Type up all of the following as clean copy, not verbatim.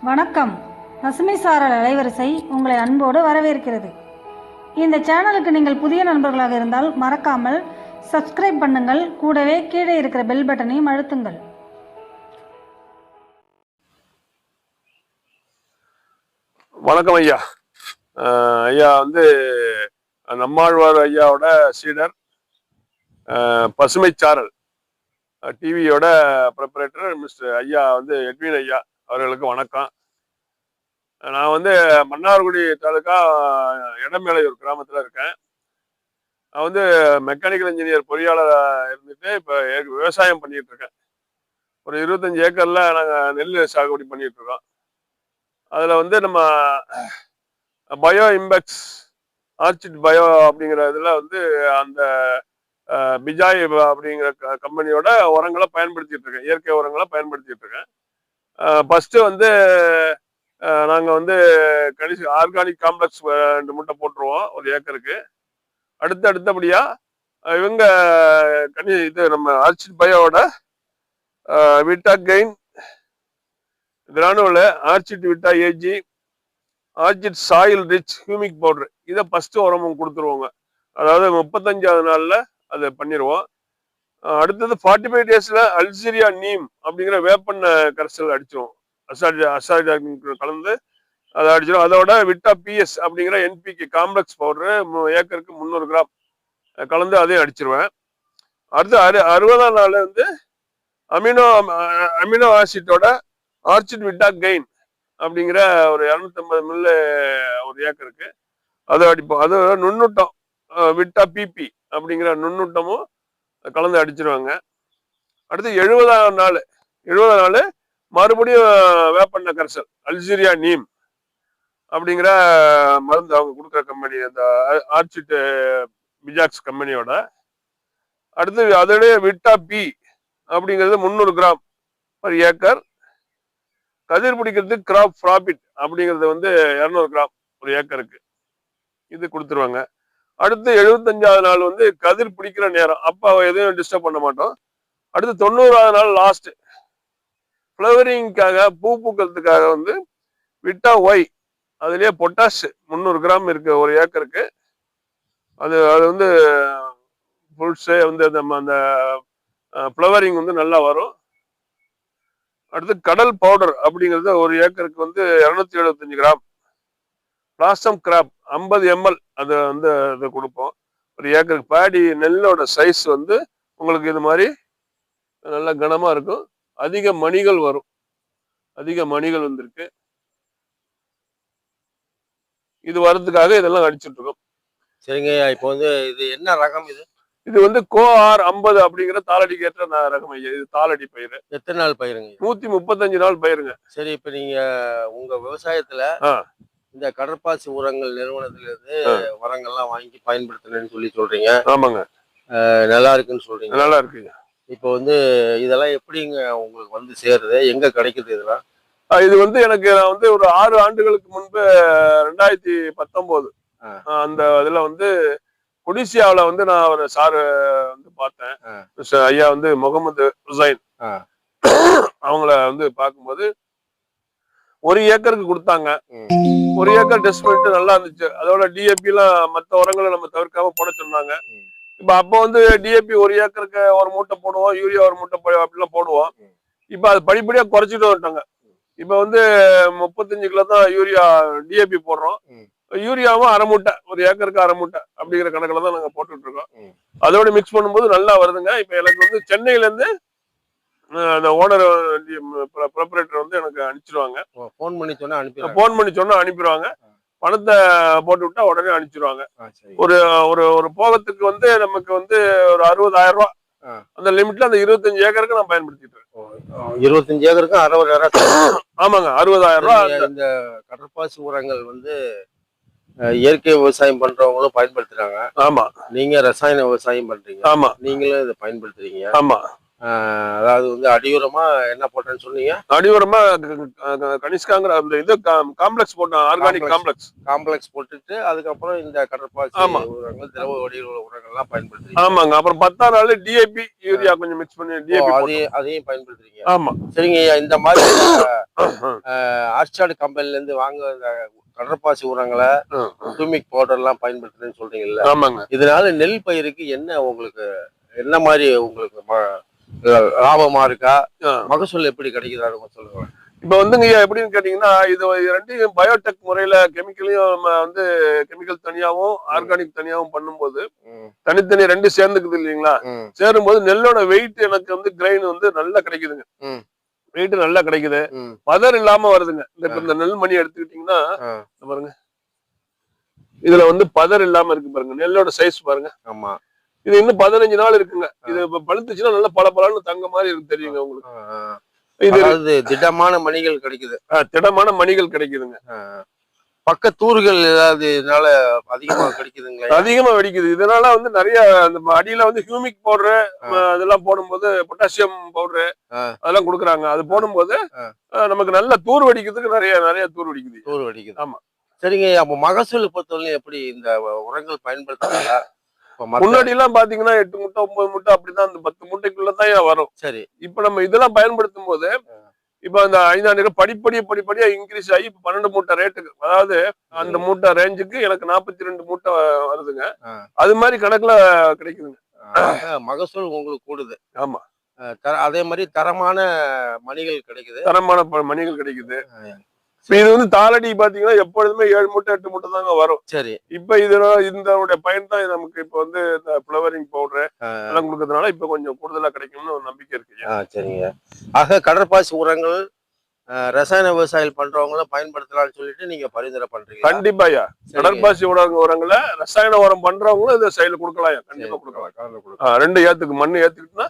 வணக்கம். பசுமை சாரல் அலைவரிசை உங்களை அன்போடு வரவேற்கிறது. இந்த சேனலுக்கு நீங்கள் புதிய நண்பர்களாக இருந்தால் மறக்காமல் சப்ஸ்கிரைப் பண்ணுங்கள். கூடவே கீழே இருக்கிற பெல் பட்டனையும் அழுத்துங்கள். வணக்கம் ஐயா. ஐயா வந்து நம்மாழ்வார் ஐயாவோட சீடர், பசுமை சாரல் டிவியோட ப்ரிப்பரேட்டர் மிஸ்டர் ஐயா வந்து எட்வின் ஐயா அவர்களுக்கு வணக்கம். நான் வந்து மன்னார்குடி தாலுக்கா இடமேலையூர் கிராமத்தில் இருக்கேன். நான் வந்து மெக்கானிக்கல் இன்ஜினியர் பொறியாளர் இருந்துட்டு இப்போ விவசாயம் பண்ணிட்டு இருக்கேன். ஒரு 25 ஏக்கர்ல நாங்கள் நெல் சாகுபடி பண்ணிட்டு இருக்கோம். அதில் வந்து நம்ம பயோ இம்பெக்ஸ் ஆர்ச்சிட் பயோ அப்படிங்கிற இதில் வந்து அந்த பிஜாய் அப்படிங்கிற கம்பெனியோட உரங்களை பயன்படுத்திட்டு இருக்கேன். இயற்கை உரங்களை பயன்படுத்திட்டு இருக்கேன். ஃபர்ஸ்ட் வந்து நாங்கள் வந்து ஆர்கானிக் காம்ப்ளெக்ஸ் 2 மூட்டை போட்டுருவோம் ஒரு ஏக்கருக்கு. அடுத்தபடியா இவங்க இது நம்ம ஆர்ச்சிட் பயோவோட vita gain granule, orchid vita AG, orchid soil rich humic powder, இதை ஃபர்ஸ்ட் உரமும் கொடுத்துருவோங்க. அதாவது 35வது நாள்ல அதை பண்ணிடுவோம். அடுத்தது 45 டேஸ்ல அல்ஜீரியா நீம் அப்படிங்கிற வேப்பண்ண கரைசல் அடிச்சிருவோம். அசாய்டா கலந்து அதை அடிச்சிடும். அதோட விட்டா பிஎஸ் அப்படிங்கிற என்பிகே காம்ப்ளெக்ஸ் பவுடரு ஏக்கருக்கு 300 கிராம் கலந்து அதையும் அடிச்சிருவேன். அடுத்து 60ஆம் நாள் வந்து அமினோ ஆசிட்டோட ஆர்ச்சிட் விட்டா கெயின் அப்படிங்கிற ஒரு 250 மில்லு ஒரு ஏக்கருக்கு அதை அடிப்போம். அது நுண்ணூட்டம் விட்டா பிபி அப்படிங்கிற நுண்ணூட்டமும் கலந்து அடிச்சிருவாங்க. அடுத்து 70ஆம் நாள் மறுபடியும் வேப்பண்ண கரைசல் அல்ஜீரியா நீம் அப்படிங்கிற மருந்து அவங்க கொடுக்குற கம்பெனி, அந்த ஆர்ச்சிட் பிஜாக்ஸ் கம்பெனியோட. அடுத்து அதோடைய விட்டா பி அப்படிங்கிறது 300 கிராம் ஒரு ஏக்கர். கதிர் பிடிக்கிறதுக்கு கிராப் ப்ராஃபிட் அப்படிங்கிறது வந்து 200 கிராம் ஒரு ஏக்கருக்கு இது கொடுத்துருவாங்க. அடுத்து 75வது நாள் வந்து கதிர் பிடிக்கிற நேரம், அப்போ எதையும் டிஸ்டர்ப் பண்ண மாட்டோம். அடுத்து 90வது நாள் லாஸ்ட் ஃப்ளவரிங்காக, பூ பூக்கிறதுக்காக வந்து விட்டா ஒய், அதுலயே பொட்டாஷ் 300 கிராம் இருக்கு ஒரு ஏக்கருக்கு. அது வந்து ஃபுல்ஸே வந்து நம்ம அந்த ஃப்ளவரிங் வந்து நல்லா வரும். அடுத்து கடல் பவுடர் அப்படிங்கிறது ஒரு ஏக்கருக்கு வந்து 275 கிராம். பிளாசம் கிராப் 50 ml அதை வந்து அதை கொடுப்போம் ஒரு ஏக்கருக்கு. பேடி நெல்லோட சைஸ் வந்து உங்களுக்கு இது மாதிரி நல்ல கனமா இருக்கும். அதிக மணிகள் வரும். அதிக மணிகள் வந்திருக்கு. இது வர்றதுக்காக இதெல்லாம் அடிச்சுட்டு இருக்கோம். சரிங்க. இப்போ வந்து இது என்ன ரகம்? இது வந்து கோஆர் 50 அப்படிங்கிற தாளடிக்கு ஏற்ற ரகம் ஐயா. இது தாளடி பயிர். எத்தனை நாள் பயிருங்க? 135 நாள் பயிருங்க. சரி, இப்ப நீங்க உங்க விவசாயத்துல இந்த கடற்பாசி உரங்கள் நிறுவனத்திலிருந்து உரங்கள்லாம் வாங்கி பயன்படுத்தினேன்னு சொல்றீங்க. ஆமாங்க. நல்லா இருக்குன்னு சொல்றீங்க. நல்லா இருக்குங்க. இப்போ வந்து இதெல்லாம் எப்படிங்க உங்களுக்கு வந்து சேருது? எங்க கிடைக்குது இதெல்லாம்? இது வந்து எனக்கு நான் வந்து ஒரு 6 ஆண்டுகளுக்கு முன்பு 2019 அந்த இதுல வந்து கொடிசியாவில் வந்து நான் ஒரு சாரு வந்து பார்த்தேன். ஐயா வந்து முகமது ஹுசைன் அவங்கள வந்து பார்க்கும்போது 1 ஏக்கருக்கு கொடுத்தாங்க. 1 ஏக்கர் டெஸ்ட் பண்ணிட்டு நல்லா இருந்துச்சு. அதோட டிஏபி எல்லாம் மற்ற உரங்களை நம்ம தவிர்க்காம போட சொன்னாங்க. இப்ப அப்போ வந்து டிஏபி 1 ஏக்கருக்கு 1 மூட்டை போடுவோம், யூரியா 1 மூட்டை அப்படிலாம் போடுவோம். இப்ப அது படிப்படியா குறைச்சிட்டு வந்துட்டாங்க. இப்ப வந்து 35 கிலோ தான் யூரியா டிஏபி போடுறோம். யூரியாவும் 1/2 மூட்டை, 1 ஏக்கருக்கு 1/2 மூட்டை அப்படிங்கிற கணக்குல தான் நாங்க போட்டுட்டு இருக்கோம். அதோட மிக்ஸ் பண்ணும்போது நல்லா வருதுங்க. இப்ப எனக்கு வந்து சென்னையில இருந்து அந்த ஓனர் ப்ரிப்பரேட்டர் வந்து எனக்கு அனுப்பிச்சிருவாங்க. போன் பண்ணி சொன்னா அனுப்பிடுவாங்க. பணத்தை போட்டு விட்டா உடனே அனுப்பிச்சிருவாங்க. ஒரு ஒரு ஒரு போகத்துக்கு வந்து நமக்கு வந்து ஒரு 60,000 ரூபாய் அந்த லிமிட்ல அந்த 25 ஏக்கருக்கு நான் பயன்படுத்திட்டு இருக்கேன். 25 ஏக்கருக்கு 60,000? ஆமாங்க, 60,000 ரூபாய். இந்த கடற்பாசி உரங்கள் வந்து இயற்கை விவசாயம் பண்றவங்களும் பயன்படுத்துறாங்க. ஆமா. நீங்க ரசாயன விவசாயம் பண்றீங்க. ஆமா. நீங்களும் இதை பயன்படுத்துறீங்க. ஆமா. அதாவது வந்து அடியுரமா என்ன போட்டேன்னு சொன்னீங்க? அடியுரமா கனிஷ்காங்கிற அந்த இது காம்ப்ளெக்ஸ் போட்டோம். ஆர்கானிக் காம்ப்ளெக்ஸ் போட்டுட்டு அதுக்கப்புறம் இந்த கடற்பாசி உரங்கள், திரவ வடிவ உரங்கள்லாம் பயன்படுத்துறீங்க. ஆமாங்க. அப்புறம் 10ஆம் நாள் டிஏபி யூரியா கொஞ்சம் மிக்ஸ் பண்ணி டிஏபி அதையும் பயன்படுத்துறீங்க. ஆமா. சரிங்க. இந்த மாதிரி ஆர்ச்சார்டு கம்பெனில இருந்து வாங்க கடற்பாசி உரங்களை டூமிக் பவுடர் எல்லாம் பயன்படுத்துறேன்னு சொல்றீங்கல்ல? ஆமாங்க. இதனால நெல் பயிருக்கு என்ன உங்களுக்கு என்ன மாதிரி உங்களுக்கு லாபமா இருக்கா, மகசூல் எப்படி கிடைக்குதா சொல்லுங்க. இப்ப வந்துங்க எப்படின்னு கேட்டீங்கன்னா, இது ரெண்டையும் பயோடெக் முறையில கெமிக்கலையும் நம்ம வந்து கெமிக்கல் தனியாவும் ஆர்கானிக் தனியாவும் பண்ணும்போது தனித்தனி ரெண்டு சேர்ந்துக்குது இல்லைங்களா? சேரும் போது நெல்லோட வெயிட் எனக்கு வந்து கிரைன் வந்து நல்லா கிடைக்குதுங்க. வெயிட் நல்லா கிடைக்குது, பதர் இல்லாம வருதுங்க. இந்த நெல் மணி எடுத்துக்கிட்டீங்கன்னா பாருங்க, இதுல வந்து பதர் இல்லாம இருக்கு பாருங்க. நெல்லோட சைஸ் பாருங்க. ஆமா, இது இன்னும் 15 நாள் இருக்குங்க. இது பழுத்துச்சுன்னா நல்லா பல தங்க மாதிரி இருக்கு, தெரியுங்க உங்களுக்கு. இது திடமான மணிகள் கிடைக்குது. திடமான மணிகள் கிடைக்குதுங்க. பக்கத்தூர்கள் ஏதாவது இதனால அதிகமா கிடைக்குதுங்களா? அதிகமா வெடிக்குது. இதனால வந்து நிறைய அந்த அடியில வந்து ஹியூமிக் பவுடரு அதெல்லாம் போடும்போது பொட்டாசியம் பவுடரு அதெல்லாம் கொடுக்குறாங்க. அது போடும்போது நமக்கு நல்ல தூர் வெடிக்கிறதுக்கு நிறைய தூர் வெடிக்குது. ஆமா, சரிங்க. அப்ப மகசூல் பொறுத்தவரை எப்படி இந்த உரங்கள் பயன்படுத்துறாங்க? முன்னாடி எல்லாம் பாத்தீங்கன்னா 8 மூட்டை 9 மூட்டை அப்படிதான், அந்த 10 மூட்டைக்குள்ளதான் வரும். சரி, இப்ப நம்ம இதெல்லாம் பயன்படுத்தும் போது இப்ப அந்த 5 படிப்படியா இன்க்ரீஸ் ஆகி 12 மூட்டை ரேட்டுக்கு, அதாவது அந்த மூட்டை ரேஞ்சுக்கு எனக்கு 42 மூட்டை வருதுங்க. அது மாதிரி கணக்குல கிடைக்குதுங்க. மகசூல் உங்களுக்கு கூடுது. ஆமா, அதே மாதிரி தரமான மணிகள் கிடைக்குது. தரமான மணிகள் கிடைக்குது. இது வந்து தாளடி பாத்தீங்கன்னா எப்பொழுதுமே 7 மூட்டை 8 மூட்டை தாங்க வரும். சரி, இப்ப இதனுடைய பயன் தான் நமக்கு இப்ப வந்து இந்த ஃபிளவரிங் பவுடர் எல்லாம் கொடுக்கறதுனால இப்ப கொஞ்சம் கூடுதலா கிடைக்கும்னு ஒரு நம்பிக்கை இருக்கு. சரிங்க. ஆக கடற்பாசி உரங்கள் ரசாயன விவசாயம் பண்றவங்களும் பயன்படுத்தலாம்னு சொல்லிட்டு நீங்க பரிந்துரை பண்றீங்க? கண்டிப்பாயா. கடற்பாசி உரங்களை ரசாயன உரம் பண்றவங்களும் இதை சைடுல கொடுக்கலாம். கண்டிப்பா கொடுக்கலாம். ரெண்டு ஏத்துக்கு மண்ணு ஏத்துக்கிட்டுனா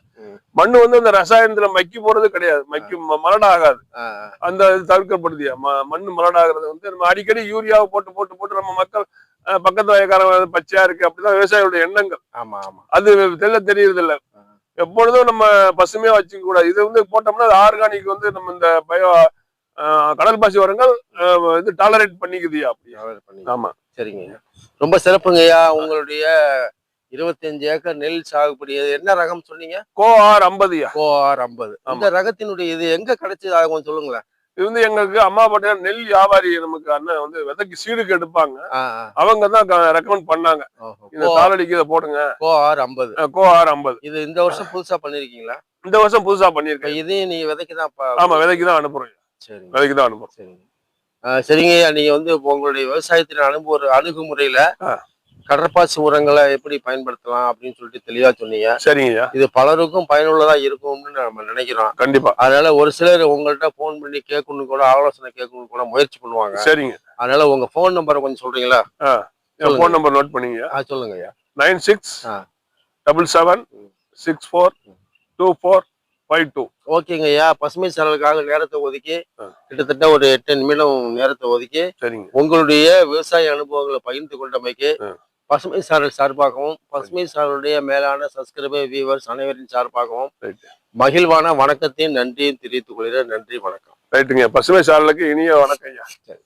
மண்ணு வந்து அந்த ரசாயனத்துல மக்கி போறது கிடையாது, மக்கி மலடாகாது. அந்த தவிர்க்கப்படுதியா மண்ணு மலடாகிறது வந்து நம்ம அடிக்கடி யூரியாவை போட்டு நம்ம மக்கள் பக்கத்து வயக்காரன் பச்சையா இருக்கு அப்படிதான் விவசாயியோட எண்ணங்கள். ஆமா ஆமா, அது தெரியறது இல்ல. எப்பொழுதும் நம்ம பசுமையா வச்சுக்க கூடாது. இது வந்து போட்டோம்னா ஆர்கானிக் வந்து நம்ம இந்த கடல் பாசி உரங்கள் இது டாலரேட் பண்ணிக்குதுயா அப்படி. ஆமா, சரிங்க. ரொம்ப சிறப்புங்கய்யா. உங்களுடைய 25 ஏக்கர் நெல் சாகுபடி என்ன ரகம் சொன்னீங்க? கோஆர் 50யா. கோஆர் 50. இந்த ரகத்தினுடைய இது எங்க கிடைச்சது கொஞ்சம் சொல்லுங்களேன். இது வந்து எங்களுக்கு அம்மா பாட்டியா நெல் வியாபாரி நமக்கு அண்ணன் வந்து விதைக்கு சீடுக்கு எடுப்பாங்க, அவங்க தான் ரெக்கமெண்ட் பண்ணாங்க. இந்த தாளடிக்கு இதை போடுங்க, கோஆர் 50. கோஆர் 50. இது இந்த வருஷம் புதுசா பண்ணிருக்கீங்களா? இந்த வருஷம் புதுசா பண்ணிருக்கேன். இதையும் நீங்க விதைக்கு தான்? ஆமா, விதைக்கு தான் அனுப்புறோம். சரி, விதைக்கு தான் அனுப்புறோம். சரிங்க. சரிங்க. நீங்க வந்து உங்களுடைய விவசாயத்தின் அணுகுமுறையில கடற்பாசி உரங்களை எப்படி பயன்படுத்தலாம் அப்படின்னு சொல்லிட்டு தெளிவா சொன்னீங்க. சரிங்க. இது பலருக்கும் பயனுள்ளதா இருக்கும்னு நம்ம நினைக்கிறோம். கண்டிப்பா. அதனால ஒரு சிலர் உங்கள்கிட்ட போன் பண்ணி கேட்கணும் கூட, ஆலோசனை கேட்கணும் கூட முயற்சி பண்ணுவாங்க. சரிங்க. அதனால உங்க போன் நம்பரை கொஞ்சம் சொல்றீங்களா? போன் நம்பர் நோட் பண்ணீங்க. சொல்லுங்க. 9677642452. ஓகேங்க ஐயா. பசுமை சாரலுக்காக நேரத்தை ஒதுக்கி கிட்டத்தட்ட ஒரு 8 நிமிடம் நேரத்தை ஒதுக்கி உங்களுடைய விவசாய அனுபவங்களை பகிர்ந்து கொண்டமைக்கு பசுமை சாரல் சார்பாகவும் பசுமை சாரலுடைய மேலான சப்ஸ்கிரைபர் வியூவர்ஸ் அனைவரின் சார்பாகவும் மகிழ்வான வணக்கத்தையும் நன்றியும் தெரிவித்துக் கொள்கிறேன். நன்றி, வணக்கம். ரைட்டுங்க. பசுமை சாரலுக்கு இனிய வணக்கம் ஐயா. சரி.